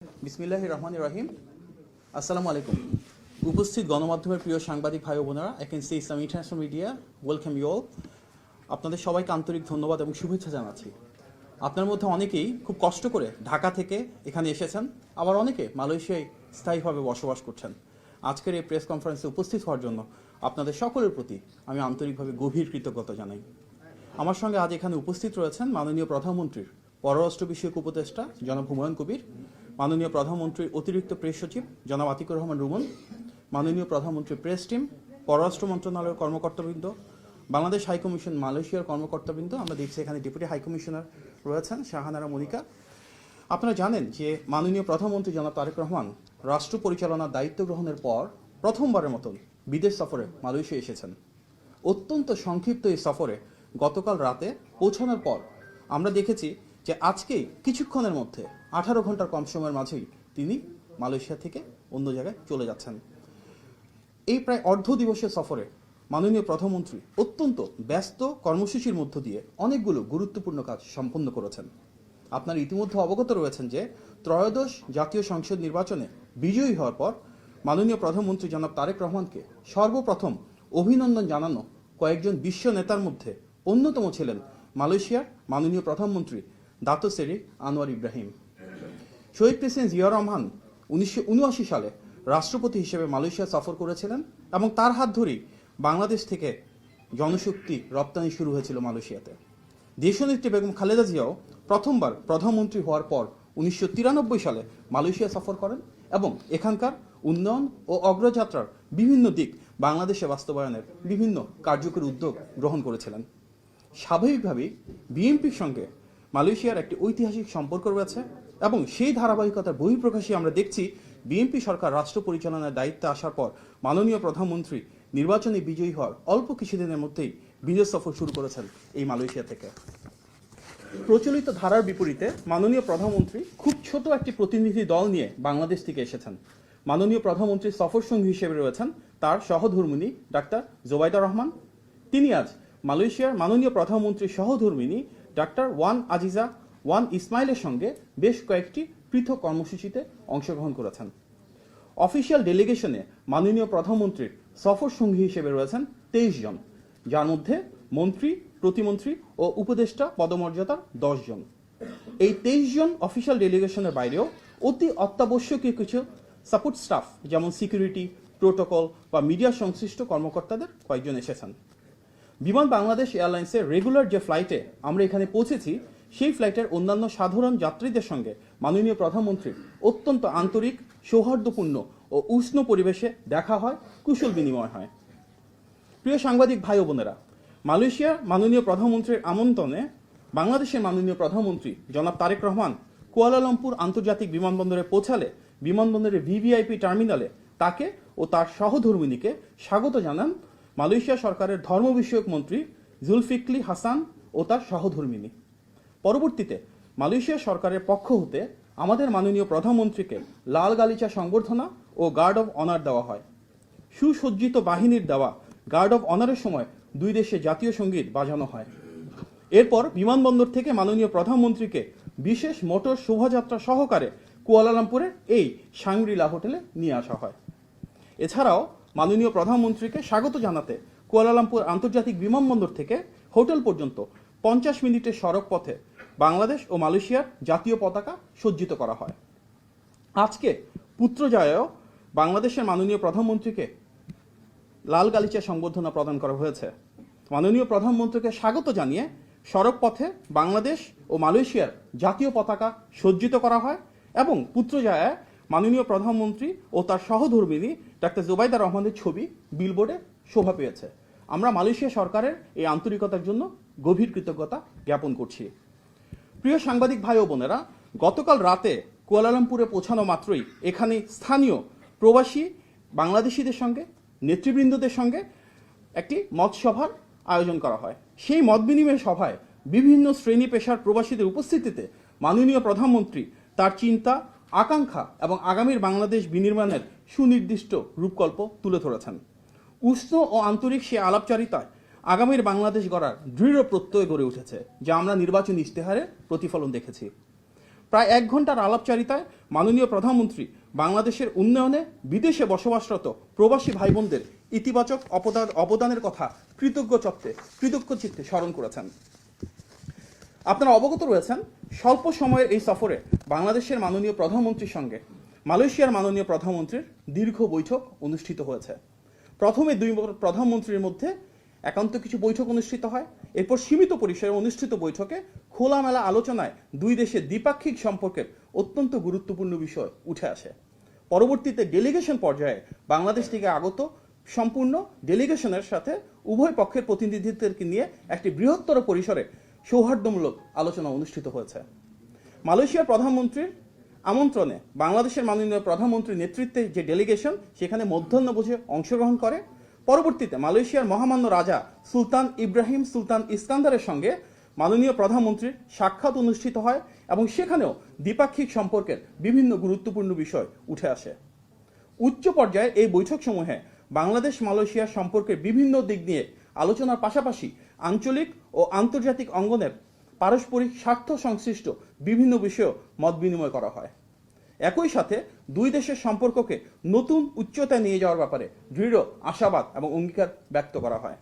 বিসমিল্লাহির রহমানির রহিম। আসসালামু আলাইকুম। উপস্থিত গণমাধ্যমের প্রিয় সাংবাদিক ভাই ও বোনেরা, A K N C Islam international media welcome you all. আপনাদের সবাইকে আন্তরিক ধন্যবাদ এবং শুভেচ্ছা জানাচ্ছি। আপনার মধ্যে অনেকেই খুব কষ্ট করে ঢাকা থেকে এখানে এসেছেন, আবার অনেকে মালয়েশিয়ায় স্থায়ীভাবে বসবাস করছেন। আজকের এই প্রেস কনফারেন্সে উপস্থিত হওয়ার জন্য আপনাদের সকলের প্রতি আমি আন্তরিকভাবে গভীর কৃতজ্ঞতা জানাই। আমার সঙ্গে আজ এখানে উপস্থিত রয়েছেন মাননীয় প্রধানমন্ত্রীর পররাষ্ট্র বিষয়ক উপদেষ্টা জনাব হুমায়ুন কবির, মাননীয় প্রধানমন্ত্রীর অতিরিক্ত প্রেস সচিব জনাব আতিকুর রহমান রুমন, মাননীয় প্রধানমন্ত্রীর প্রেস টিম, পররাষ্ট্র মন্ত্রণালয়ের কর্মকর্তাবৃন্দ, বাংলাদেশ হাইকমিশন মালয়েশিয়ার কর্মকর্তাবৃন্দ, আমরা দেখছি এখানে ডেপুটি হাইকমিশনার রয়েছেন শাহানারা মনিকা। আপনারা জানেন যে মাননীয় প্রধানমন্ত্রী জনাব তারেক রহমান রাষ্ট্র পরিচালনার দায়িত্ব গ্রহণের পর প্রথমবারের মতন বিদেশ সফরে মালয়েশিয়া এসেছেন। অত্যন্ত সংক্ষিপ্ত এই সফরে গতকাল রাতে পৌঁছানোর পর আমরা দেখেছি যে আজকেই কিছুক্ষণের মধ্যে 18 ঘন্টার কম সময়ের মাঝেই তিনি মালয়েশিয়া থেকে অন্য জায়গায় চলে যাচ্ছেন। এই প্রায় অর্ধ দিবসের সফরে মাননীয় প্রধানমন্ত্রী অত্যন্ত ব্যস্ত কর্মসূচির মধ্য দিয়ে অনেকগুলো গুরুত্বপূর্ণ কাজ সম্পন্ন করেছেন। আপনারা ইতিমধ্যে অবগত রয়েছেন যে ত্রয়োদশ জাতীয় সংসদ নির্বাচনে বিজয়ী হওয়ার পর মাননীয় প্রধানমন্ত্রী জনাব তারেক রহমানকে সর্বপ্রথম অভিনন্দন জানানো কয়েকজন বিশ্ব নেতার মধ্যে অন্যতম ছিলেন মালয়েশিয়ার মাননীয় প্রধানমন্ত্রী দাতো সেরি আনোয়ার ইব্রাহিম। শহীদ প্রেসিডেন্ট জিয়া রহমান 1979 সালে রাষ্ট্রপতি হিসেবে মালয়েশিয়া সফর করেছিলেন এবং তার হাত ধরেই বাংলাদেশ থেকে জনশক্তি রপ্তানি শুরু হয়েছিল মালয়েশিয়াতে। দেশনেত্রী বেগম খালেদা জিয়াও প্রথমবার প্রধানমন্ত্রী হওয়ার পর 1993 সালে মালয়েশিয়া সফর করেন এবং এখানকার উন্নয়ন ও অগ্রযাত্রার বিভিন্ন দিক বাংলাদেশে বাস্তবায়নের বিভিন্ন কার্যকরী উদ্যোগ গ্রহণ করেছিলেন। স্বাভাবিকভাবেই বিএনপির সঙ্গে মালয়েশিয়ার একটি ঐতিহাসিক সম্পর্ক রয়েছে এবং সেই ধারাবাহিকতার বহিঃপ্রকাশই আমরা দেখছি বিএনপি সরকার রাষ্ট্র পরিচালনার দায়িত্বে আসার পর মাননীয় প্রধানমন্ত্রী নির্বাচনে বিজয়ী হওয়ার অল্প কিছুদিনের মধ্যেই বিদেশ সফর শুরু করেছেন এই মালয়েশিয়া থেকে। প্রচলিত ধারার বিপরীতে মাননীয় প্রধানমন্ত্রী খুব ছোট একটি প্রতিনিধি দল নিয়ে বাংলাদেশ থেকে এসেছেন। মাননীয় প্রধানমন্ত্রীর সফর সঙ্গী হিসেবে রয়েছেন তার সহধর্মিণী ডাক্তার জোবাইদা রহমান। তিনি আজ মালয়েশিয়ার মাননীয় প্রধানমন্ত্রীর সহধর্মিণী ডাক্তার ওয়ান আজিজা ওয়ান ইসমাইলের সঙ্গে বেশ কয়েকটি পৃথক কর্মসূচিতে অংশগ্রহণ করেছেন। অফিসিয়াল ডেলিগেশনে মাননীয় প্রধানমন্ত্রীর সফর সঙ্গী হিসেবে রয়েছেন 23 জন, যার মধ্যে মন্ত্রী, প্রতিমন্ত্রী ও উপদেষ্টা পদমর্যাদার 10 জন। এই 23 জন অফিসিয়াল ডেলিগেশনের বাইরেও অতি অত্যাবশ্যকীয় কিছু সাপোর্ট স্টাফ যেমন সিকিউরিটি, প্রোটোকল বা মিডিয়া সংশ্লিষ্ট কর্মকর্তাদের কয়েকজন এসেছেন। বিমান বাংলাদেশ এয়ারলাইন্সের রেগুলার যে ফ্লাইটে আমরা এখানে পৌঁছেছি সেই ফ্লাইটের অন্যান্য সাধারণ যাত্রীদের সঙ্গে মাননীয় প্রধানমন্ত্রীর অত্যন্ত আন্তরিক, সৌহার্দ্যপূর্ণ ও উষ্ণ পরিবেশে দেখা হয়, কুশল বিনিময় হয়। প্রিয় সাংবাদিক ভাই ও বোনেরা, মালয়েশিয়ার মাননীয় প্রধানমন্ত্রীর আমন্ত্রণে বাংলাদেশের মাননীয় প্রধানমন্ত্রী জনাব তারেক রহমান কুয়ালালামপুর আন্তর্জাতিক বিমানবন্দরে পৌঁছালে বিমানবন্দরের ভিভিআইপি টার্মিনালে তাকে ও তার সহধর্মিণীকে স্বাগত জানান মালয়েশিয়া সরকারের ধর্ম বিষয়ক মন্ত্রী জুলফিকলি হাসান ও তার সহধর্মিণী। পরবর্তীতে মালয়েশিয়া সরকারের পক্ষ হতে আমাদের মাননীয় প্রধানমন্ত্রীকে লাল গালিচা সংবর্ধনা ও গার্ড অব অনার দেওয়া হয়। সুসজ্জিত বাহিনীর দেওয়া গার্ড অব অনারের সময় দুই দেশে জাতীয় সঙ্গীত বাজানো হয়। এরপর বিমানবন্দর থেকে মাননীয় প্রধানমন্ত্রীকে বিশেষ মোটর শোভাযাত্রা সহকারে কুয়ালালামপুরের এই সাংগ্রিলা হোটেলে নিয়ে আসা হয়। এছাড়াও মাননীয় প্রধানমন্ত্রীকে স্বাগত জানাতে কুয়ালালামপুর আন্তর্জাতিক বিমানবন্দর থেকে হোটেল পর্যন্ত 50 মিনিটের সড়ক পথে বাংলাদেশ ও মালয়েশিয়ার জাতীয় পতাকা সজ্জিত করা হয়। আজকে পুত্রজয়ায়ও বাংলাদেশের মাননীয় প্রধানমন্ত্রীকে লাল গালিচা সংবর্ধনা প্রদান করা হয়েছে। মাননীয় প্রধানমন্ত্রীকে স্বাগত জানিয়ে সড়ক পথে বাংলাদেশ ও মালয়েশিয়ার জাতীয় পতাকা সজ্জিত করা হয় এবং পুত্রজয়ায় মাননীয় প্রধানমন্ত্রী ও তার সহধর্মিণী ডাক্তার জোবাইদা রহমানের ছবি বিলবোর্ডে শোভা পেয়েছে। আমরা মালয়েশিয়া সরকারের এই আন্তরিকতার জন্য গভীর কৃতজ্ঞতা জ্ঞাপন করছি। প্রিয় সাংবাদিক ভাই ও বোনেরা, গতকাল রাতে কুয়ালালামপুরে পৌঁছানো মাত্রই এখানে স্থানীয় প্রবাসী বাংলাদেশিদের সঙ্গে নেতৃবৃন্দদের সঙ্গে একটি মত সভার আয়োজন করা হয়। সেই মত বিনিময় সভায় বিভিন্ন শ্রেণী পেশার প্রবাসীদের উপস্থিতিতে মাননীয় প্রধানমন্ত্রী তার চিন্তা, আকাঙ্ক্ষা এবং আগামীর বাংলাদেশ বিনির্মাণের সুনির্দিষ্ট রূপকল্প তুলে ধরেছেন। উষ্ণ ও আন্তরিক সে আলাপচারিতায় আগামীর বাংলাদেশ গড়ার দৃঢ় প্রত্যয় গড়ে উঠেছে, যা আমরা নির্বাচনী ইশতেহারে প্রতিফলন দেখেছি। প্রায় 1 ঘন্টার আলাপচারিতায় মাননীয় প্রধানমন্ত্রী বাংলাদেশের উন্নয়নে বিদেশে বসবাসরত প্রবাসী ভাই বোনদের ইতিবাচক অবদানের কথা কৃতজ্ঞ চিত্তে স্মরণ করেছেন। আপনারা অবগত রয়েছেন, স্বল্প সময়ের এই সফরে বাংলাদেশের মাননীয় প্রধানমন্ত্রীর সঙ্গে মালয়েশিয়ার মাননীয় প্রধানমন্ত্রীর দীর্ঘ বৈঠক অনুষ্ঠিত হয়েছে। প্রথমে 2 প্রধানমন্ত্রীর মধ্যে একান্ত কিছু বৈঠক অনুষ্ঠিত হয়। এরপর সীমিত পরিসরে অনুষ্ঠিত বৈঠকে খোলামেলা আলোচনায় 2 দেশের দ্বিপাক্ষিক সম্পর্কের অত্যন্ত গুরুত্বপূর্ণ বিষয় উঠে আসে। পরবর্তীতে ডেলিগেশন পর্যায়ে বাংলাদেশ থেকে আগত সম্পূর্ণ ডেলিগেশনের সাথে উভয় পক্ষের প্রতিনিধিত্বকে নিয়ে একটি বৃহত্তর পরিসরে সৌহার্দ্যমূলক আলোচনা অনুষ্ঠিত হয়েছে। মালয়েশিয়ার প্রধানমন্ত্রীর আমন্ত্রণে বাংলাদেশের মাননীয় প্রধানমন্ত্রীর নেতৃত্বে যে ডেলিগেশন সেখানে মধ্যাহ্নভোজে অংশগ্রহণ করে। পরবর্তীতে মালয়েশিয়ার মহামান্য রাজা সুলতান ইব্রাহিম সুলতান ইস্কান্দারের সঙ্গে মাননীয় প্রধানমন্ত্রীর সাক্ষাৎ অনুষ্ঠিত হয় এবং সেখানেও দ্বিপাক্ষিক সম্পর্কের বিভিন্ন গুরুত্বপূর্ণ বিষয় উঠে আসে। উচ্চ পর্যায়ের এই বৈঠকসমূহে বাংলাদেশ মালয়েশিয়ার সম্পর্কের বিভিন্ন দিক নিয়ে আলোচনার পাশাপাশি আঞ্চলিক ও আন্তর্জাতিক অঙ্গনের পারস্পরিক স্বার্থ সংশ্লিষ্ট বিভিন্ন বিষয়েও মত বিনিময় করা হয়। একই সাথে 2 দেশের সম্পর্ককে নতুন উচ্চতায় নিয়ে যাওয়ার ব্যাপারে দৃঢ় আশাবাদ এবং অঙ্গীকার ব্যক্ত করা হয়।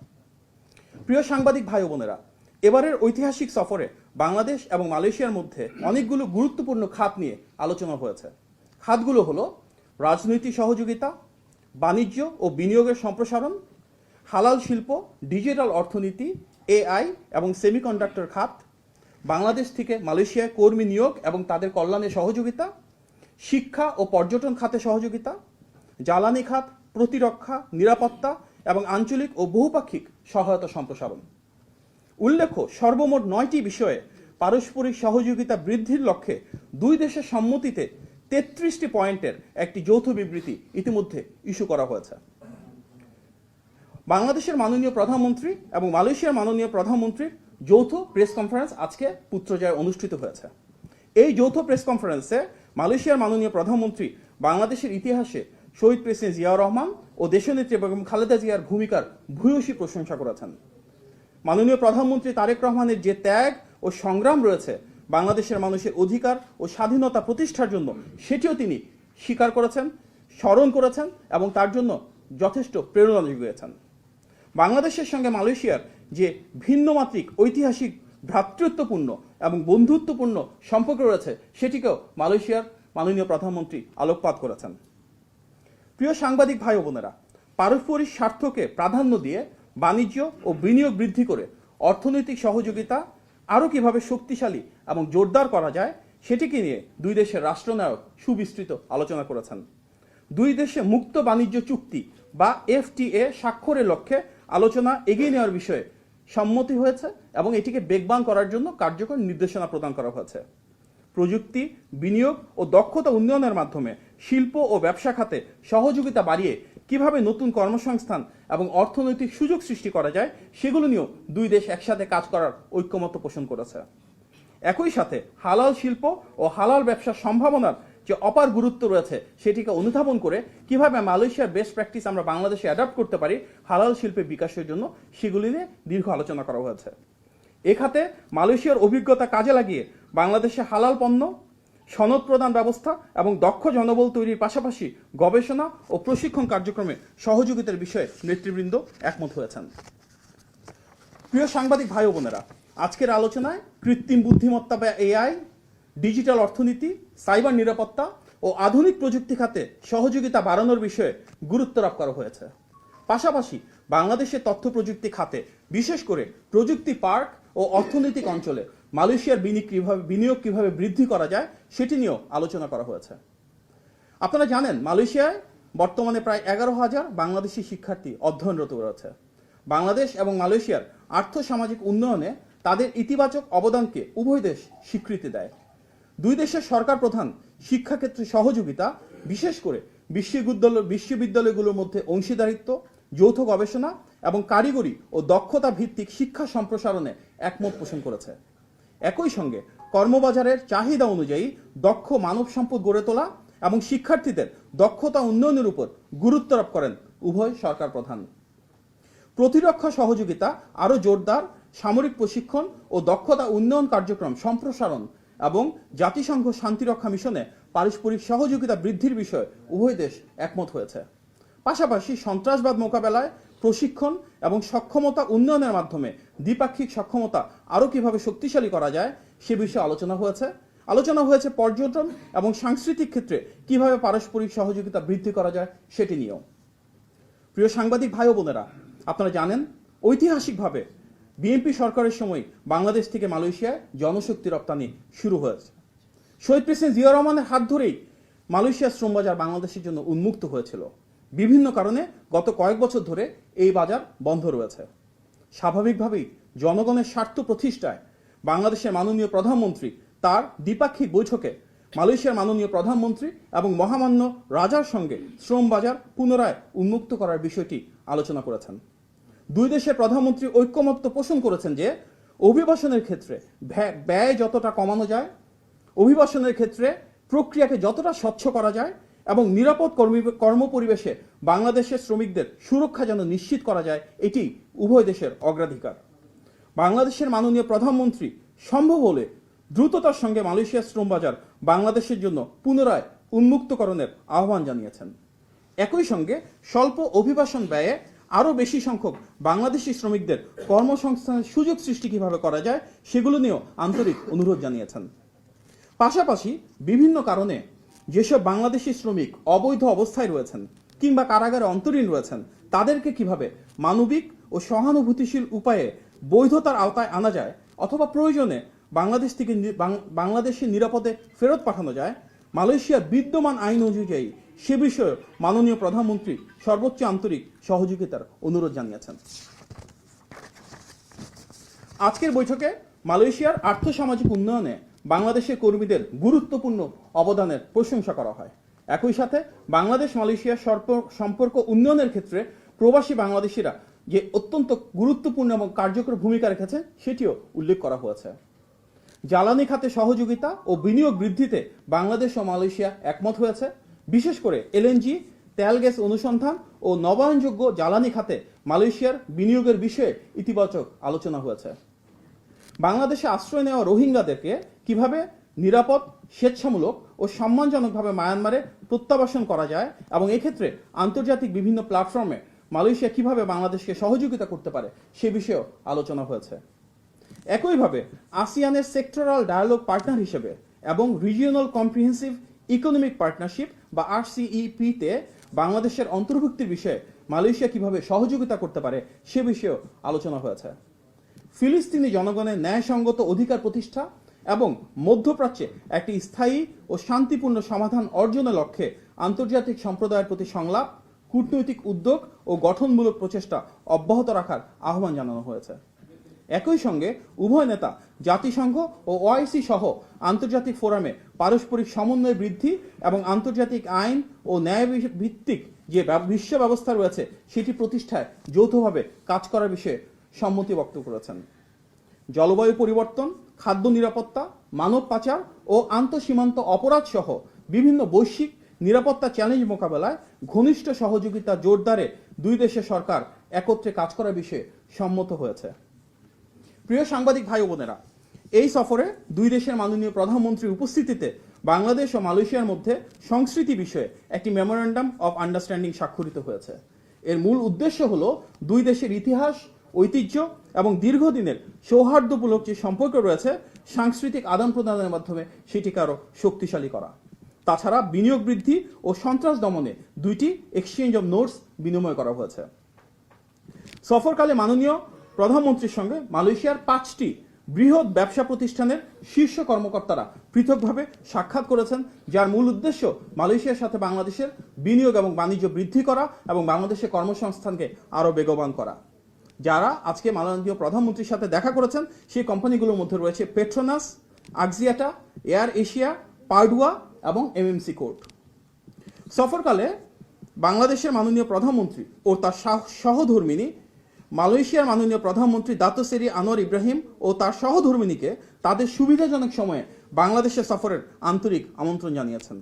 প্রিয় সাংবাদিক ভাই বোনেরা, এবারের ঐতিহাসিক সফরে বাংলাদেশ এবং মালয়েশিয়ার মধ্যে অনেকগুলো গুরুত্বপূর্ণ খাত নিয়ে আলোচনা হয়েছে। খাতগুলো হলো রাজনৈতিক সহযোগিতা, বাণিজ্য ও বিনিয়োগের সম্প্রসারণ, হালাল শিল্প, ডিজিটাল অর্থনীতি, এআই এবং সেমিকন্ডাক্টর খাত, বাংলাদেশ থেকে মালয়েশিয়ায় কর্মী নিয়োগ এবং তাদের কল্যাণে সহযোগিতা, শিক্ষা ও পর্যটন খাতে সহযোগিতা, জ্বালানি খাত, প্রতিরক্ষা, নিরাপত্তা এবং আঞ্চলিক ও বহুপাক্ষিক সহায়তা সম্প্রসারণ। উল্লেখ্য, সর্বমোট 9টি বিষয়ে পারস্পরিক সহযোগিতা বৃদ্ধির লক্ষ্যে 2 দেশের সম্মতিতে 33টি পয়েন্টের একটি যৌথ বিবৃতি ইতিমধ্যে ইস্যু করা হয়েছে। বাংলাদেশের মাননীয় প্রধানমন্ত্রী এবং মালয়েশিয়ার মাননীয় প্রধানমন্ত্রীর যৌথ প্রেস কনফারেন্স আজকে পুত্রজায় অনুষ্ঠিত হয়েছে। এই যৌথ প্রেস কনফারেন্সে মালয়েশিয়ার মাননীয় প্রধানমন্ত্রী বাংলাদেশের ইতিহাসে শহীদ প্রেসিডেন্ট জিয়াউর রহমান ও দেশনেত্রী বেগম খালেদা জিয়ার ভূমিকার ভূয়সী প্রশংসা করেছেন। মাননীয় প্রধানমন্ত্রী তারেক রহমানের যে ত্যাগ ও সংগ্রাম রয়েছে বাংলাদেশের মানুষের অধিকার ও স্বাধীনতা প্রতিষ্ঠার জন্য, সেটিও তিনি স্বীকার করেছেন, স্মরণ করেছেন এবং তার জন্য যথেষ্ট প্রেরণা জুগিয়েছেন। বাংলাদেশের সঙ্গে মালয়েশিয়ার যে ভিন্নমাত্রিক ঐতিহাসিক ভ্রাতৃত্বপূর্ণ এবং বন্ধুত্বপূর্ণ সম্পর্ক রয়েছে সেটিকেও মালয়েশিয়ার মাননীয় প্রধানমন্ত্রী আলোকপাত করেছেন। প্রিয় সাংবাদিক ভাই ও বোনেরা, পারস্পরিক স্বার্থকে প্রাধান্য দিয়ে বাণিজ্য ও বিনিয়োগ বৃদ্ধি করে অর্থনৈতিক সহযোগিতা আরও কিভাবে শক্তিশালী এবং জোরদার করা যায় সেটিকে নিয়ে 2 দেশের রাষ্ট্রনায়ক সুবিস্তৃত আলোচনা করেছেন। 2 দেশে মুক্ত বাণিজ্য চুক্তি বা FTA স্বাক্ষরের লক্ষ্যে আলোচনা এগিয়ে নেওয়ার বিষয়ে সম্মতি হয়েছে এবং এটিকে বেগবান করার জন্য কার্যকর নির্দেশনা প্রদান করা হয়েছে। প্রযুক্তি, বিনিয়োগ ও দক্ষতা উন্নয়নের মাধ্যমে শিল্প ও ব্যবসা খাতে সহযোগিতা বাড়িয়ে কিভাবে নতুন কর্মসংস্থান এবং অর্থনৈতিক সুযোগ সৃষ্টি করা যায় সেগুলো নিয়েও 2 দেশ একসাথে কাজ করার ঐক্যমত্য পোষণ করেছে। একই সাথে হালাল শিল্প ও হালাল ব্যবসার সম্ভাবনার যে অপার গুরুত্ব রয়েছে সেটিকে অনুধাবন করে কিভাবে মালয়েশিয়ার বেস্ট প্র্যাকটিস আমরা বাংলাদেশে অ্যাডাপ্ট করতে পারি হালাল শিল্পের বিকাশের জন্য, সেগুলি নিয়ে দীর্ঘ আলোচনা করা হয়েছে। এ খাতে মালয়েশিয়ার অভিজ্ঞতা কাজে লাগিয়ে বাংলাদেশে হালাল পণ্য, সনদ প্রদান ব্যবস্থা এবং দক্ষ জনবল তৈরির পাশাপাশি গবেষণা ও প্রশিক্ষণ কার্যক্রমে সহযোগিতার বিষয়ে নেতৃবৃন্দ একমত হয়েছেন। প্রিয় সাংবাদিক ভাই ও বোনেরা, আজকের আলোচনায় কৃত্রিম বুদ্ধিমত্তা বা AI, ডিজিটাল অর্থনীতি, সাইবার নিরাপত্তা ও আধুনিক প্রযুক্তি খাতে সহযোগিতা বাড়ানোর বিষয়ে গুরুত্ব আরোপ করা হয়েছে। পাশাপাশি বাংলাদেশের তথ্য প্রযুক্তি খাতে বিশেষ করে প্রযুক্তি পার্ক ও অর্থনৈতিক অঞ্চলে মালয়েশিয়ার বিনিয়োগ কিভাবে বৃদ্ধি করা যায় সেটি নিয়েও আলোচনা করা হয়েছে। আপনারা জানেন, মালয়েশিয়ায় বর্তমানে প্রায় 11,000 বাংলাদেশি শিক্ষার্থী অধ্যয়নরত রয়েছে। বাংলাদেশ এবং মালয়েশিয়ার আর্থসামাজিক উন্নয়নে তাদের ইতিবাচক অবদানকে উভয় দেশ স্বীকৃতি দেয়। 2 দেশের সরকার প্রধান শিক্ষাক্ষেত্রে সহযোগিতা, বিশেষ করে বিশ্ববিদ্যালয়গুলোর মধ্যে অংশীদারিত্ব, যৌথ গবেষণা এবং কারিগরি ও দক্ষতা ভিত্তিক শিক্ষা সম্প্রসারণে একমত পোষণ করেছে। একই সঙ্গে কর্মবাজারের চাহিদা অনুযায়ী দক্ষ মানব সম্পদ গড়ে তোলা এবং শিক্ষার্থীদের দক্ষতা উন্নয়নের উপর গুরুত্ব আরোপ করেন উভয় সরকার প্রধান। প্রতিরক্ষা সহযোগিতা আরও জোরদার, সামরিক প্রশিক্ষণ ও দক্ষতা উন্নয়ন কার্যক্রম সম্প্রসারণ এবং জাতিসংঘ শান্তিরক্ষা মিশনে পারস্পরিক সহযোগিতা বৃদ্ধির বিষয়ে উভয় দেশ একমত হয়েছে। পাশাপাশি সন্ত্রাসবাদ মোকাবেলায় প্রশিক্ষণ এবং সক্ষমতা উন্নয়নের মাধ্যমে দ্বিপাক্ষিক সক্ষমতা আরও কিভাবে শক্তিশালী করা যায় সে বিষয়ে আলোচনা হয়েছে পর্যটন এবং সাংস্কৃতিক ক্ষেত্রে কিভাবে পারস্পরিক সহযোগিতা বৃদ্ধি করা যায় সেটি নিয়েও। প্রিয় সাংবাদিক ভাই ও বোনেরা, আপনারা জানেন ঐতিহাসিকভাবে বিএনপি সরকারের সময় বাংলাদেশ থেকে মালয়েশিয়ায় জনশক্তি রপ্তানি শুরু হয়েছে। শহীদ প্রেসিডেন্ট জিয়া রহমানের হাত ধরেই মালয়েশিয়ার শ্রম বাজার বাংলাদেশের জন্য উন্মুক্ত হয়েছিল। বিভিন্ন কারণে গত কয়েক বছর ধরে এই বাজার বন্ধ রয়েছে। স্বাভাবিকভাবেই জনগণের স্বার্থ প্রতিষ্ঠায় বাংলাদেশের মাননীয় প্রধানমন্ত্রী তার দ্বিপাক্ষিক বৈঠকে মালয়েশিয়ার মাননীয় প্রধানমন্ত্রী এবং মহামান্য রাজার সঙ্গে শ্রম বাজার পুনরায় উন্মুক্ত করার বিষয়টি আলোচনা করেছেন। দুই দেশের প্রধানমন্ত্রী ঐক্যমত্য পোষণ করেছেন যে অভিবাসনের ক্ষেত্রে ব্যয় যতটা কমানো যায়, অভিবাসনের ক্ষেত্রে প্রক্রিয়াকে যতটা স্বচ্ছ করা যায় এবং নিরাপদ কর্মপরিবেশে বাংলাদেশের শ্রমিকদের সুরক্ষা যেন নিশ্চিত করা যায়, এটি উভয় দেশের অগ্রাধিকার। বাংলাদেশের মাননীয় প্রধানমন্ত্রী সম্ভব হলে দ্রুততার সঙ্গে মালয়েশিয়ার শ্রম বাজার বাংলাদেশের জন্য পুনরায় উন্মুক্তকরণের আহ্বান জানিয়েছেন। একই সঙ্গে স্বল্প অভিবাসন ব্যয়ে আরও বেশি সংখ্যক বাংলাদেশি শ্রমিকদের কর্মসংস্থানের সুযোগ সৃষ্টি কিভাবে করা যায় সেগুলো নিয়েও আন্তরিক অনুরোধ জানিয়েছেন। পাশাপাশি বিভিন্ন কারণে যেসব বাংলাদেশি শ্রমিক অবৈধ অবস্থায় রয়েছেন কিংবা কারাগারে অন্তরীণ রয়েছেন তাদেরকে কিভাবে মানবিক ও সহানুভূতিশীল উপায়ে বৈধতার আওতায় আনা যায় অথবা প্রয়োজনে বাংলাদেশ থেকে বাংলাদেশের নিরাপদে ফেরত পাঠানো যায়, মালয়েশিয়ার বিদ্যমান আইন অনুযায়ী সে বিষয়ে মাননীয় প্রধানমন্ত্রী সর্বোচ্চ আন্তরিক সহযোগিতার অনুরোধ জানিয়েছেন। আজকের বৈঠকে মালয়েশিয়ার আর্থসামাজিক উন্নয়নে বাংলাদেশের কর্মীদের গুরুত্বপূর্ণ অবদানের প্রশংসা করা হয়। একই সাথে বাংলাদেশ মালয়েশিয়ার সম্পর্ক উন্নয়নের ক্ষেত্রে প্রবাসী বাংলাদেশিরা যে অত্যন্ত গুরুত্বপূর্ণ এবং কার্যকর ভূমিকা রেখেছে সেটিও উল্লেখ করা হয়েছে। জ্বালানি খাতে সহযোগিতা ও বিনিয়োগ বৃদ্ধিতে বাংলাদেশ ও মালয়েশিয়া একমত হয়েছে। বিশেষ করে এলএনজি, তেল গ্যাস অনুসন্ধান ও নবায়নযোগ্য জ্বালানি খাতে মালয়েশিয়ার বিনিয়োগের বিষয়ে ইতিবাচক আলোচনা হয়েছে। বাংলাদেশে আশ্রয় নেওয়া রোহিঙ্গাদেরকে কিভাবে নিরাপদ, স্বেচ্ছামূলক ও সম্মানজনকভাবে মায়ানমারে প্রত্যাবাসন করা যায় এবং এক্ষেত্রে আন্তর্জাতিক বিভিন্ন প্ল্যাটফর্মে মালয়েশিয়া কিভাবে বাংলাদেশকে সহযোগিতা করতে পারে সে বিষয়েও আলোচনা হয়েছে। একইভাবে আসিয়ানের সেক্টরাল ডায়ালগ পার্টনার হিসেবে এবং রিজিওনাল কম্প্রিহেন্সিভ ইকোনমিক পার্টনারশিপ বা RCEP-তে বাংলাদেশের অন্তর্ভুক্তির বিষয়ে মালয়েশিয়া কিভাবে সহযোগিতা করতে পারে সে বিষয়েও আলোচনা হয়েছে। ফিলিস্তিনি জনগণের ন্যায়সঙ্গত অধিকার প্রতিষ্ঠা এবং মধ্যপ্রাচ্যে একটি স্থায়ী ও শান্তিপূর্ণ সমাধান অর্জনের লক্ষ্যে আন্তর্জাতিক সম্প্রদায়ের প্রতি সংলাপ, কূটনৈতিক উদ্যোগ ও গঠনমূলক প্রচেষ্টা অব্যাহত রাখার আহ্বান জানানো হয়েছে। একই সঙ্গে উভয় নেতা জাতিসংঘ ও OIC সহ আন্তর্জাতিক ফোরামে পারস্পরিক সমন্বয় বৃদ্ধি এবং আন্তর্জাতিক আইন ও ন্যায় ভিত্তিক যে বিশ্ব ব্যবস্থা রয়েছে সেটি প্রতিষ্ঠায় যৌথভাবে কাজ করার বিষয়ে সম্মতি ব্যক্ত করেছেন। জলবায়ু পরিবর্তন, খাদ্য নিরাপত্তা, মানব পাচার ও আন্তঃসীমান্ত অপরাধ সহ বিভিন্ন বৈশ্বিক নিরাপত্তা চ্যালেঞ্জ মোকাবেলায় ঘনিষ্ঠ সহযোগিতা জোরদারে দুই দেশের সরকার একত্রে কাজ করার বিষয়ে সম্মত হয়েছে। প্রিয় সাংবাদিক ভাই ও বোনেরা, এই সফরে দুই দেশের মাননীয় প্রধানমন্ত্রীর উপস্থিতিতে বাংলাদেশ ও মালয়েশিয়ার মধ্যে সংস্কৃতি বিষয়ে একটি মেমোরেন্ডাম অফ আন্ডারস্ট্যান্ডিং স্বাক্ষরিত হয়েছে। এর মূল উদ্দেশ্য হল দুই দেশের ইতিহাস, ঐতিহ্য এবং দীর্ঘদিনের সৌহার্দ্যমূলক যে সম্পর্ক রয়েছে সাংস্কৃতিক আদান প্রদানের মাধ্যমে সেটিকে আরও শক্তিশালী করা। তাছাড়া বিনিয়োগ বৃদ্ধি ও সন্ত্রাস দমনে দুইটি এক্সচেঞ্জ অব নোটস বিনিময় করা হয়েছে। সফরকালে মাননীয় প্রধানমন্ত্রীর সঙ্গে মালয়েশিয়ার 5টি বৃহৎ ব্যবসা প্রতিষ্ঠানের শীর্ষ কর্মকর্তারা পৃথকভাবে সাক্ষাৎ করেছেন, যার মূল উদ্দেশ্য মালয়েশিয়ার সাথে বাংলাদেশের বিনিয়োগ এবং বাণিজ্য বৃদ্ধি করা এবং বাংলাদেশের কর্মসংস্থানকে আরও বেগবান করা। যারা আজকে মাননীয় প্রধানমন্ত্রীর সাথে দেখা করেছেন সেই কোম্পানিগুলোর মধ্যে রয়েছে পেট্রোনাস, আক্সিয়াটা, এয়ার এশিয়া, পার্ডুয়া এবং MMC কোর্ট। সফরকালে বাংলাদেশের মাননীয় প্রধানমন্ত্রী ও তার সহধর্মিনী মালয়েশিয়ার মাননীয় প্রধানমন্ত্রী দাতো সেরি আনোয়ার ইব্রাহিম ও তার সহধর্মিনীকে তাদের সুবিধাজনক সময়ে বাংলাদেশের সফরের আন্তরিক আমন্ত্রণ জানিয়েছেন।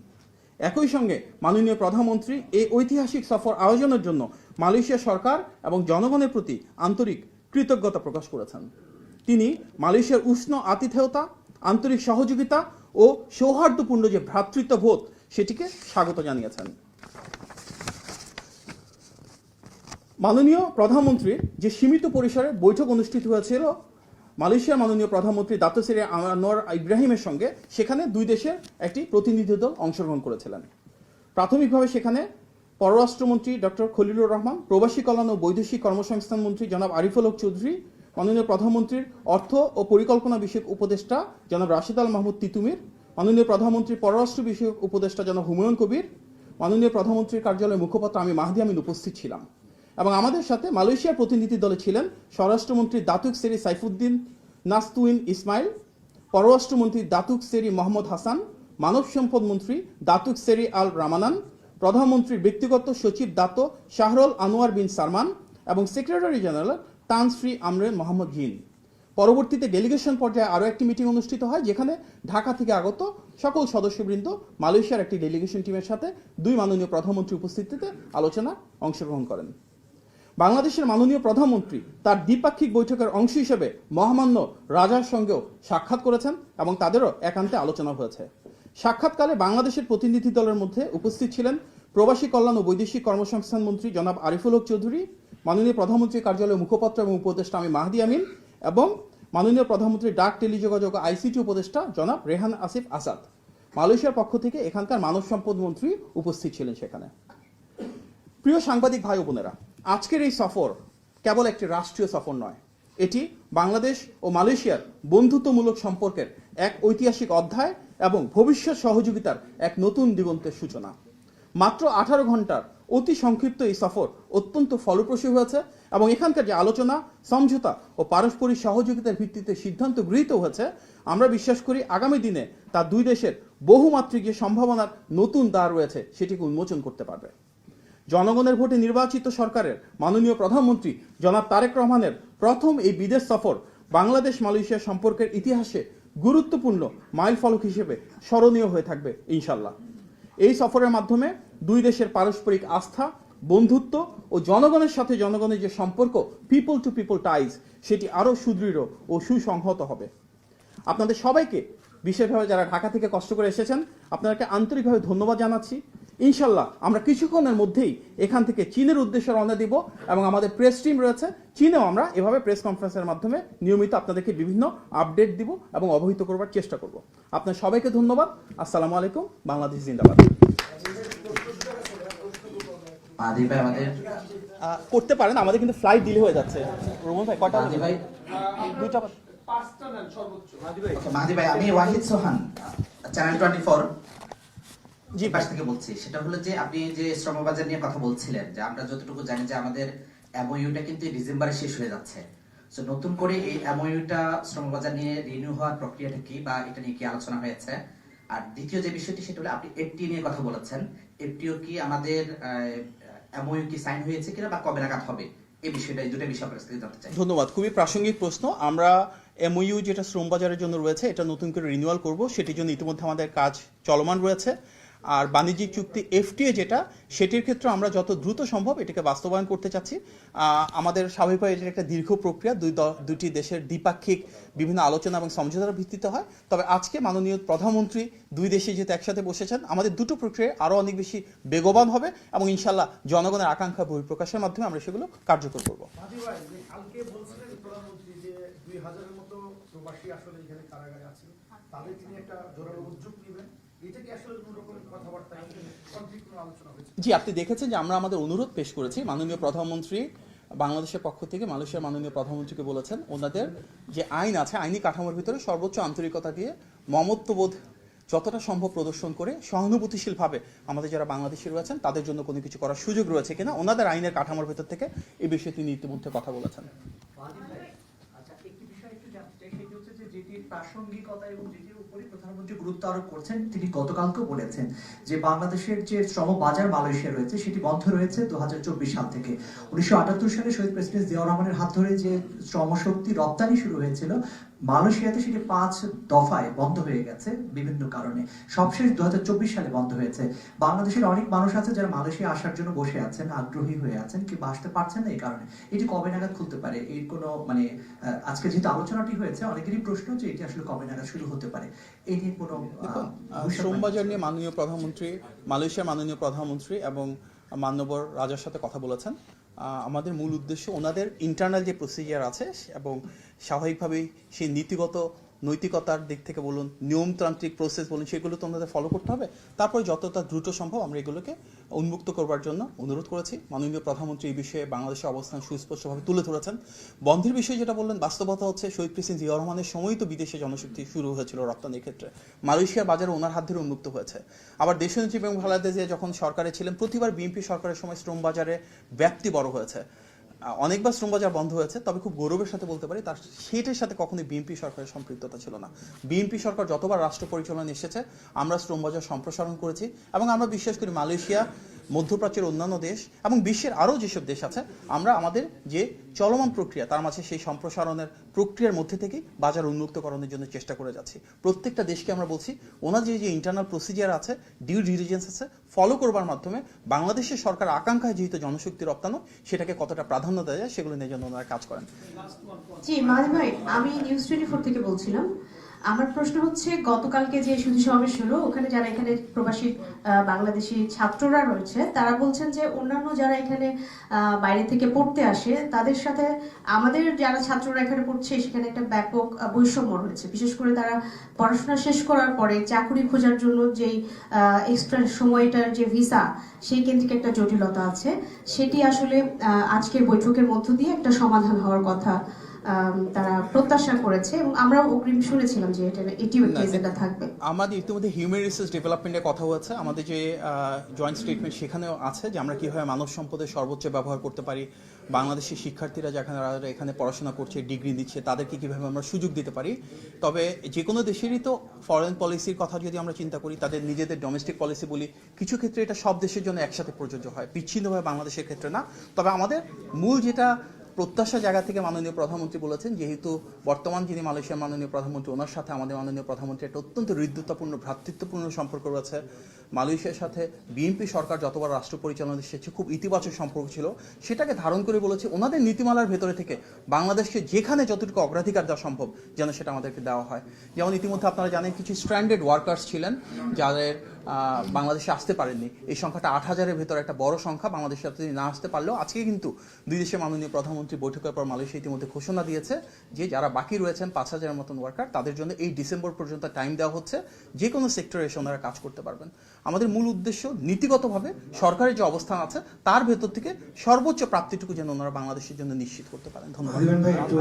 একই সঙ্গে মাননীয় প্রধানমন্ত্রী এই ঐতিহাসিক সফর আয়োজনের জন্য মালয়েশিয়া সরকার এবং জনগণের প্রতি আন্তরিক কৃতজ্ঞতা প্রকাশ করেছেন। তিনি মালয়েশিয়ার উষ্ণ আতিথেয়তা, আন্তরিক সহযোগিতা ও সৌহার্দ্যপূর্ণ যে ভ্রাতৃত্ববোধ সেটিকে স্বাগত জানিয়েছেন। মাননীয় প্রধানমন্ত্রীর যে সীমিত পরিসরে বৈঠক অনুষ্ঠিত হয়েছিল মালয়েশিয়ার মাননীয় প্রধানমন্ত্রী দাতো সেরি আনোয়ার ইব্রাহিমের সঙ্গে, সেখানে দুই দেশের একটি প্রতিনিধি দল অংশগ্রহণ করেছিলেন। প্রাথমিকভাবে সেখানে পররাষ্ট্রমন্ত্রী ডক্টর খলিলুর রহমান, প্রবাসী কল্যাণ ও বৈদেশিক কর্মসংস্থান মন্ত্রী জনাব আরিফুল হক চৌধুরী, মাননীয় প্রধানমন্ত্রীর অর্থ ও পরিকল্পনা বিষয়ক উপদেষ্টা জনাব রাশিদ আল মাহমুদ তিতুমির, মাননীয় প্রধানমন্ত্রীর পররাষ্ট্র বিষয়ক উপদেষ্টা জনাব হুমায়ুন কবির, মাননীয় প্রধানমন্ত্রীর কার্যালয়ের মুখপাত্র আমি মাহদি আমিন উপস্থিত ছিলাম। এবং আমাদের সাথে মালয়েশিয়ার প্রতিনিধি দলে ছিলেন স্বরাষ্ট্রমন্ত্রী দাতুক সেরি সাইফুদ্দিন নাসতুইন ইসমাইল, পররাষ্ট্রমন্ত্রী দাতুক সেরি মোহাম্মদ হাসান, মানব সম্পদ মন্ত্রী দাতুক সেরি আল রামানান, প্রধানমন্ত্রীর ব্যক্তিগত সচিব দাতো শাহরুল আনোয়ার বিন সালমান এবং সেক্রেটারি জেনারেল তান শ্রী আমরে মোহাম্মদ হিন। পরবর্তীতে ডেলিগেশন পর্যায়ে আরও একটি মিটিং অনুষ্ঠিত হয়, যেখানে ঢাকা থেকে আগত সকল সদস্যবৃন্দ মালয়েশিয়ার একটি ডেলিগেশন টিমের সাথে দুই মাননীয় প্রধানমন্ত্রী উপস্থিতিতে আলোচনা অংশগ্রহণ করেন। বাংলাদেশের মাননীয় প্রধানমন্ত্রী তার দ্বিপাক্ষিক বৈঠকের অংশ হিসেবে মহামান্য রাজার সঙ্গেও সাক্ষাৎ করেছেন এবং তাদেরও একান্তে আলোচনা হয়েছে। সাক্ষাৎকালে বাংলাদেশের প্রতিনিধি দলের মধ্যে উপস্থিত ছিলেন প্রবাসী কল্যাণ ও বৈদেশিক কর্মসংস্থান মন্ত্রী জনাব আরিফুল হক চৌধুরী, মাননীয় প্রধানমন্ত্রীর কার্যালয়ের মুখপাত্র এবং উপদেষ্টা আমি মাহদি আমিন এবং মাননীয় প্রধানমন্ত্রীর ডাক, টেলিযোগাযোগ ও আইসিটি উপদেষ্টা জনাব রেহান আসিফ আসাদ। মালয়েশিয়ার পক্ষ থেকে এখানকার মানব সম্পদ মন্ত্রী উপস্থিত ছিলেন সেখানে। প্রিয় সাংবাদিক ভাই ও বোনেরা, আজকের এই সফর কেবল একটি রাষ্ট্রীয় সফর নয়, এটি বাংলাদেশ ও মালয়েশিয়ার বন্ধুত্বমূলক সম্পর্কের এক ঐতিহাসিক অধ্যায় এবং ভবিষ্যৎ সহযোগিতার এক নতুন দিগন্তের সূচনা। মাত্র 18 ঘন্টার অতি সংক্ষিপ্ত এই সফর অত্যন্ত ফলপ্রসূ হয়েছে এবং এখানকার যে আলোচনা, সমঝোতা ও পারস্পরিক সহযোগিতার ভিত্তিতে সিদ্ধান্ত গৃহীত হয়েছে, আমরা বিশ্বাস করি আগামী দিনে তা দুই দেশের বহুমাত্রিক যে সম্ভাবনার নতুন দ্বার রয়েছে সেটিকে উন্মোচন করতে পারবে। জনগণের ভোটে নির্বাচিত সরকারের মাননীয় প্রধানমন্ত্রী জনাব তারেক রহমানের প্রথম এই বিদেশ সফর বাংলাদেশ মালয়েশিয়া সম্পর্কের ইতিহাসে গুরুত্বপূর্ণ মাইলফলক হিসেবে স্মরণীয় হয়ে থাকবে ইনশাল্লাহ। এই সফরের মাধ্যমে দুই দেশের পারস্পরিক আস্থা, বন্ধুত্ব ও জনগণের সাথে জনগণের যে সম্পর্ক, পিপল টু পিপল টাইজ, সেটি আরও সুদৃঢ় ও সুসংহত হবে। আপনাদের সবাইকে, বিশেষভাবে যারা ঢাকা থেকে কষ্ট করে এসেছেন, আপনাদেরকে আন্তরিকভাবে ধন্যবাদ জানাচ্ছি। ইনশাল্লাহ আমরা কিছুক্ষণের মধ্যেই এখান থেকে চীনের উদ্দেশ্যে রওনা দিব এবং আমাদের প্রেস টিম রয়েছে চীনেও আমরা এভাবে প্রেস কনফারেন্সের মাধ্যমে নিয়মিত আপনাদেরকে বিভিন্ন আপডেট দিব এবং অবহিত করবার চেষ্টা করব। আপনার সবাইকে ধন্যবাদ। আসসালামু আলাইকুম। বাংলাদেশ জিন্দাবাদ। করতে পারেন, আমাদের কিন্তু ফ্লাইট ডিলে হয়ে যাচ্ছে। রোমন ভাই কটা ভাই? 2টা 5টা নেন সর্বোচ্চ। মাহদি ভাই, আমি ওয়াহিদ সোহান, চ্যানেল 24 জি পাশ থেকে বলছি। সেটা হলো যে আপনি যে শ্রমবাজার নিয়ে কথা বলছিলেন, যে আমরা যতটুকু জানি যে আমাদের এমওইউটা কিন্তু ডিসেম্বরে শেষ হয়ে যাচ্ছে। সো নতুন করে এই এমওইউটা শ্রমবাজার নিয়ে রিনিউ হওয়ার প্রক্রিয়াটা কি, বা এটা নিয়ে কি আলোচনা হয়েছে? আর দ্বিতীয় যে বিষয়টি সেটা হলো আপনি এফটি নিয়ে কথা বলেছেন, এফটিও কি আমাদের এমওইউ কি সাইন হয়েছে কিনা বা কবে নাগাদ হবে, এই বিষয়টা, এই দুটো বিষয় আপনার কাছে জানতে চাই। ধন্যবাদ, খুবই প্রাসঙ্গিক প্রশ্ন। আমরা এমওইউ যেটা শ্রমবাজারের জন্য রয়েছে এটা নতুন করে রিনিউয়াল করব, সেটির জন্য ইতিমধ্যে আমাদের কাজ চলমান রয়েছে। আর বাণিজ্যিক চুক্তি এফটিএ যেটা, সেটির ক্ষেত্রে আমরা যত দ্রুত সম্ভব এটাকে বাস্তবায়ন করতে চাচ্ছি। আমাদের স্বাভাবিকভাবে এটা একটা দীর্ঘ প্রক্রিয়া, দুটি দেশের দ্বিপাক্ষিক বিভিন্ন আলোচনা এবং সমঝোতার ভিত্তিতে হয়। তবে আজকে মাননীয় প্রধানমন্ত্রী দুই দেশে যেহেতু একসাথে বসেছেন, আমাদের দুটো প্রক্রিয়া আরও অনেক বেশি বেগবান হবে এবং ইনশাল্লাহ জনগণের আকাঙ্ক্ষা বহিঃপ্রকাশের মাধ্যমে আমরা সেগুলো কার্যকর করব। কালকে বলছিলেন প্রধানমন্ত্রী যে 2000-এর মতো প্রবাসী আসলে এখানে কারাগারে আছেন, তাদের তিনি একটা জোরালো উদ্যোগ নেবেন। জি, আপনি দেখেছেন যে আমরা আমাদের অনুরোধ পেশ করেছি। মাননীয় প্রধানমন্ত্রী বাংলাদেশের পক্ষ থেকে মালয়েশিয়ার মাননীয় প্রধানমন্ত্রীকে বলেছেন ওনাদের যে আইন আছে, আইনি কাঠামোর ভিতরে সর্বোচ্চ আন্তরিকতা দিয়ে মমত্ববোধ যতটা সম্ভব প্রদর্শন করে সহানুভূতিশীলভাবে আমাদের যারা বাংলাদেশি রয়েছেন তাদের জন্য কোনো কিছু করার সুযোগ রয়েছে কিনা ওনাদের আইনের কাঠামোর ভিতর থেকে এই বিষয়ে তিনি ইতিমধ্যে কথা বলেছেন। প্রাসঙ্গিকতা এবং যেটির উপরে প্রধানমন্ত্রী গুরুত্ব আরোপ করছেন, তিনি গতকালকেও বলেছেন যে বাংলাদেশের যে শ্রম বাজার মালয়েশিয়া রয়েছে সেটি বন্ধ রয়েছে 2024 সাল থেকে। 1978 সালে শহীদ প্রেসিডেন্ট জিয়াউর রহমানের হাত ধরে যে শ্রমশক্তি রপ্তানি শুরু হয়েছিল মালয়েশিয়াতে সেটি 5 দফায় বন্ধ হয়ে গেছে বিভিন্ন কারণে। সবশেষ 2024 সালে বন্ধ হয়েছে। বাংলাদেশের অনেক মানুষ আছে যারা মালয়েশিয়া আসার জন্য বসে আছেন, আগ্রহী হয়ে আছেন, কিন্তু আসতে পারছেন না এই কারণে। এটি কবে নাগাদ খুলতে পারে? এর কোনো মানে আজকে যেহেতু আলোচনাটি হয়েছে, অনেকেরই প্রশ্ন যে এটি আসলে কবে নাগাদ শুরু হতে পারে, এই নিয়ে কোনো শ্রমবাজার নিয়ে মাননীয় প্রধানমন্ত্রী, মালয়েশিয়ার মাননীয় প্রধানমন্ত্রী এবং মান্যবর রাজার সাথে কথা বলেছেন। আমাদের মূল উদ্দেশ্য ওনাদের ইন্টারনাল যে প্রসিজিয়ার আছে এবং স্বাভাবিকভাবেই সেই নীতিগত নৈতিকতার দিক থেকে বলুন, নিয়মতান্ত্রিক প্রসেস বলুন, সেগুলো তো আমাদের ফলো করতে হবে। তারপরে যতটা দ্রুত সম্ভব আমরা এগুলোকে উন্মুক্ত করবার জন্য অনুরোধ করেছি। মাননীয় প্রধানমন্ত্রী এই বিষয়ে বাংলাদেশের অবস্থান সুস্পষ্টভাবে তুলে ধরেছেন। বন্ধের বিষয়ে যেটা বললেন, বাস্তবতা হচ্ছে শহীদ প্রেসিডেন্ট জিয়াউর রহমানের সময়ই তো বিদেশে জনশক্তি শুরু হয়েছিল রপ্তানির ক্ষেত্রে। মালয়েশিয়ার বাজারে ওনার হাত ধরে উন্মুক্ত হয়েছে। আবার দেশনেত্রী বেগম খালেদা জিয়া যখন সরকারে ছিলেন, প্রতিবার বিএনপি সরকারের সময় শ্রম বাজারে ব্যাপ্তি বড় হয়েছে। অনেকবার শ্রমবাজার বন্ধ হয়েছে, তবে খুব গৌরবের সাথে বলতে পারি তার সেটার সাথে কখনোই বিএনপি সরকারের সম্পৃক্ততা ছিল না। বিএনপি সরকার যতবার রাষ্ট্র পরিচালনা এসেছে আমরা শ্রমবাজার সম্প্রসারণ করেছি এবং আমরা বিশ্বাস করি মালয়েশিয়া, মধ্যপ্রাচ্যের অন্যান্য দেশ এবং বিশ্বের আরও যেসব দেশ আছে, আমরা আমাদের যে চলমান প্রক্রিয়া তার মাঝে সেই সম্প্রসারণের প্রক্রিয়ার মধ্যে থেকেই বাজার উন্মুক্তকরণের জন্য চেষ্টা করে যাচ্ছি। প্রত্যেকটা দেশকে আমরা বলছি ওনার যে ইন্টারনাল প্রসিজিয়ার আছে, ডিউ ডিলিজেন্স আছে, ফলো করবার মাধ্যমে বাংলাদেশের সরকার আকাঙ্ক্ষায় যেহেতু জনশক্তি রপ্তানো, সেটাকে কতটা প্রাধান্য দেওয়া যায় সেগুলো নিয়ে যেন ওনারা কাজ করেন। জি মাহিন ভাই, আমি নিউজ 24 থেকে বলছিলাম। আমার প্রশ্ন হচ্ছে, গতকালকে যে সুধী সমাবেশ হলো, ওখানে যারা এখানে প্রবাসী বাংলাদেশি ছাত্ররা রয়েছে, তারা বলছেন যে অন্যান্য যারা এখানে বাইরে থেকে পড়তে আসে তাদের সাথে আমাদের যারা ছাত্ররা এখানে পড়ছে সেখানে একটা ব্যাপক বৈষম্য রয়েছে। বিশেষ করে তারা পড়াশোনা শেষ করার পরে চাকরি খোঁজার জন্য যেই এক্সট্রা সময়টার যে ভিসা, সেই কেন্দ্রিক একটা জটিলতা আছে। সেটি আসলে আজকের বৈঠকের মধ্য দিয়ে একটা সমাধান হওয়ার কথা তারা প্রত্যাশা করেছে এবং আমরাও অগ্রিম শুনেছিলাম যে এটিও একটা এজেন্ডা থাকবে। আমাদের ইতিমধ্যে হিউম্যান রিসোর্স ডেভেলপমেন্টের কথা হচ্ছে। আমাদের যে জয়েন্ট স্টেটমেন্ট সেখানেও আছে যে আমরা কীভাবে মানব সম্পদের সর্বোচ্চ ব্যবহার করতে পারি, বাংলাদেশের শিক্ষার্থীরা যেখানে এখানে পড়াশোনা করছে, ডিগ্রি দিচ্ছে, তাদেরকে কীভাবে আমরা সুযোগ দিতে পারি। তবে যে কোনো দেশেরই তো ফরেন পলিসির কথা যদি আমরা চিন্তা করি, তাদের নিজেদের ডোমেস্টিক পলিসি বলি, কিছু ক্ষেত্রে এটা সব দেশের জন্য একসাথে প্রযোজ্য হয়, বিচ্ছিন্নভাবে বাংলাদেশের ক্ষেত্রে না। তবে আমাদের মূল যেটা প্রত্যাশা জায়গা থেকে মাননীয় প্রধানমন্ত্রী বলেছেন, যেহেতু বর্তমান যিনি মালয়েশিয়ার মাননীয় প্রধানমন্ত্রী, ওনার সাথে আমাদের মাননীয় প্রধানমন্ত্রী একটা অত্যন্ত হৃদ্যতাপূর্ণ, ভ্রাতৃত্বপূর্ণ সম্পর্ক রয়েছে। মালয়েশিয়ার সাথে বিএনপি সরকার যতবার রাষ্ট্র পরিচালনা এসেছে খুব ইতিবাচক সম্পর্ক ছিল, সেটাকে ধারণ করে বলেছে ওনাদের নীতিমালার ভেতরে থেকে বাংলাদেশকে যেখানে যতটুকু অগ্রাধিকার দেওয়া সম্ভব যেন সেটা আমাদেরকে দেওয়া হয়। যেমন ইতিমধ্যে আপনারা জানেন কিছু স্ট্র্যান্ডেড ওয়ার্কার্স ছিলেন যাদের বাংলাদেশে আসতে পারেননি। এই সংখ্যাটা 8,000-এর ভেতরে একটা বড় সংখ্যা। বাংলাদেশে যদি না আসতে পারলেও আজকে কিন্তু দুই দেশের মাননীয় প্রধানমন্ত্রী বৈঠকের পর মালয়েশিয়া ইতিমধ্যে ঘোষণা দিয়েছে যে যারা বাকি রয়েছেন 5,000-এর মতন ওয়ার্কার, তাদের জন্য এই ডিসেম্বর পর্যন্ত টাইম দেওয়া হচ্ছে, যে কোনো সেক্টরে এসে ওনারা কাজ করতে পারবেন। আমাদের মূল উদ্দেশ্য নীতিগতভাবে সরকারের যে অবস্থান আছে তার ভেতর থেকে সর্বোচ্চ প্রাপ্তিটুকু যেন ওনারা বাংলাদেশের জন্য নিশ্চিত করতে পারেন। ধন্যবাদ।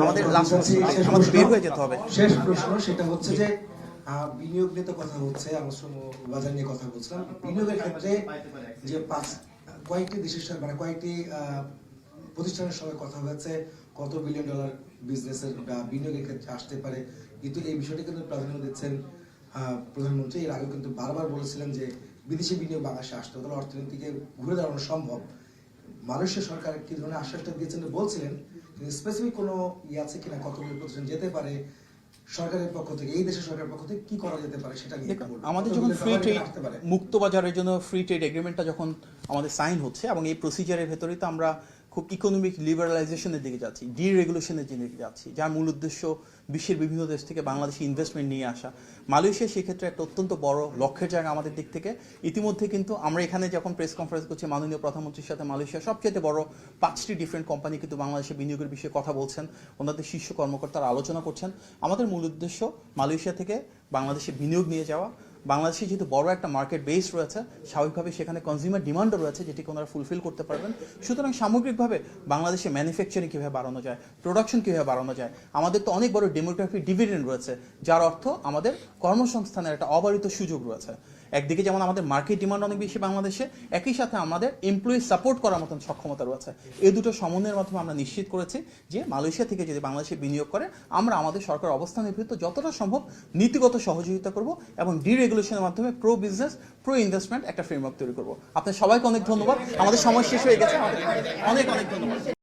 আমাদের আমাদের বের হয়ে যেতে হবে। শেষ প্রশ্ন, সেটা হচ্ছে যে বিনিয়োগ নিয়ে তো কথা হচ্ছে, আমরা শ্রম বাজার নিয়ে কথা বলছিলাম। বিনিয়োগের ক্ষেত্রে যে কয়েকটি দেশের সাথে মানে কয়েকটি প্রতিষ্ঠানের সঙ্গে কথা হয়েছে, কত বিলিয়ন ডলার বিজনেসের বা বিনিয়োগের ক্ষেত্রে আসতে পারে, কিন্তু এই বিষয়টি কিন্তু প্রাধান্য দিচ্ছেন প্রধানমন্ত্রী। এর আগে কিন্তু বারবার বলেছিলেন যে বিদেশি বিনিয়োগ বাংলাদেশে আসতে হলে অর্থনীতিকে ঘুরে দাঁড়ানো সম্ভব। মালয়েশিয়া সরকার কি ধরনের আশ্বাসটা দিয়েছেন বলছিলেন, কিন্তু স্পেসিফিক কোনো আছে কিনা, কতগুলো প্রতিষ্ঠান যেতে পারে সরকারের পক্ষ থেকে, এই দেশের সরকারের পক্ষ থেকে কি করা যেতে পারে সেটা নিয়ে আমাদের যখন ফ্রি ট্রেড, মুক্ত বাজারের জন্য ফ্রি ট্রেড এগ্রিমেন্টটা যখন আমাদের সাইন হচ্ছে এবং এই প্রসিজারের ভেতরেই তো আমরা খুব ইকোনমিক লিবারালাইজেশনের দিকে যাচ্ছি, ডিরেগুলেশনের দিকে যাচ্ছি, যার মূল উদ্দেশ্য বিশ্বের বিভিন্ন দেশ থেকে বাংলাদেশে ইনভেস্টমেন্ট নিয়ে আসা। মালয়েশিয়া সেক্ষেত্রে একটা অত্যন্ত বড় লক্ষ্যের জায়গা আমাদের দিক থেকে। ইতিমধ্যে কিন্তু আমরা এখানে যখন প্রেস কনফারেন্স করছি, মাননীয় প্রধানমন্ত্রীর সাথে মালয়েশিয়ার সবচেয়ে বড় 5টি ডিফারেন্ট কোম্পানি কিন্তু বাংলাদেশে বিনিয়োগের বিষয়ে কথা বলছেন, ওনাদের শীর্ষ কর্মকর্তারা আলোচনা করছেন। আমাদের মূল উদ্দেশ্য মালয়েশিয়া থেকে বাংলাদেশে বিনিয়োগ নিয়ে যাওয়া। বাংলাদেশে যেহেতু বড় একটা মার্কেট বেস রয়েছে, স্বাভাবিকভাবে সেখানে কনজিউমার ডিমান্ডও রয়েছে যেটিকে ওনারা ফুলফিল করতে পারবেন। সুতরাং সামগ্রিকভাবে বাংলাদেশে ম্যানুফ্যাকচারিং কীভাবে বাড়ানো যায়, প্রোডাকশন কীভাবে বাড়ানো যায়। আমাদের তো অনেক বড় ডেমোগ্রাফিক ডিভিডেন্ড রয়েছে, যার অর্থ আমাদের কর্মসংস্থানের একটা অবারিত সুযোগ রয়েছে। একদিকে যেমন আমাদের মার্কেট ডিমান্ড অনেক বেশি বাংলাদেশে, একই সাথে আমাদের এমপ্লয়ি সাপোর্ট করার মতন সক্ষমতা রয়েছে। এই দুটো সমন্বয়ের মাধ্যমে আমরা নিশ্চিত করেছি যে মালয়েশিয়া থেকে যদি বাংলাদেশে বিনিয়োগ করে, আমরা আমাদের সরকার অবস্থানের ভিত্তিতে যতটা সম্ভব নীতিগত সহযোগিতা করব এবং ডিরেগুলেশনের মাধ্যমে প্রো বিজনেস, প্রো ইনভেস্টমেন্ট একটা ফ্রেমওয়ার্ক তৈরি করব। আপনার সবাইকে অনেক ধন্যবাদ। আমাদের সময় শেষ হয়ে গেছে, অনেক অনেক ধন্যবাদ।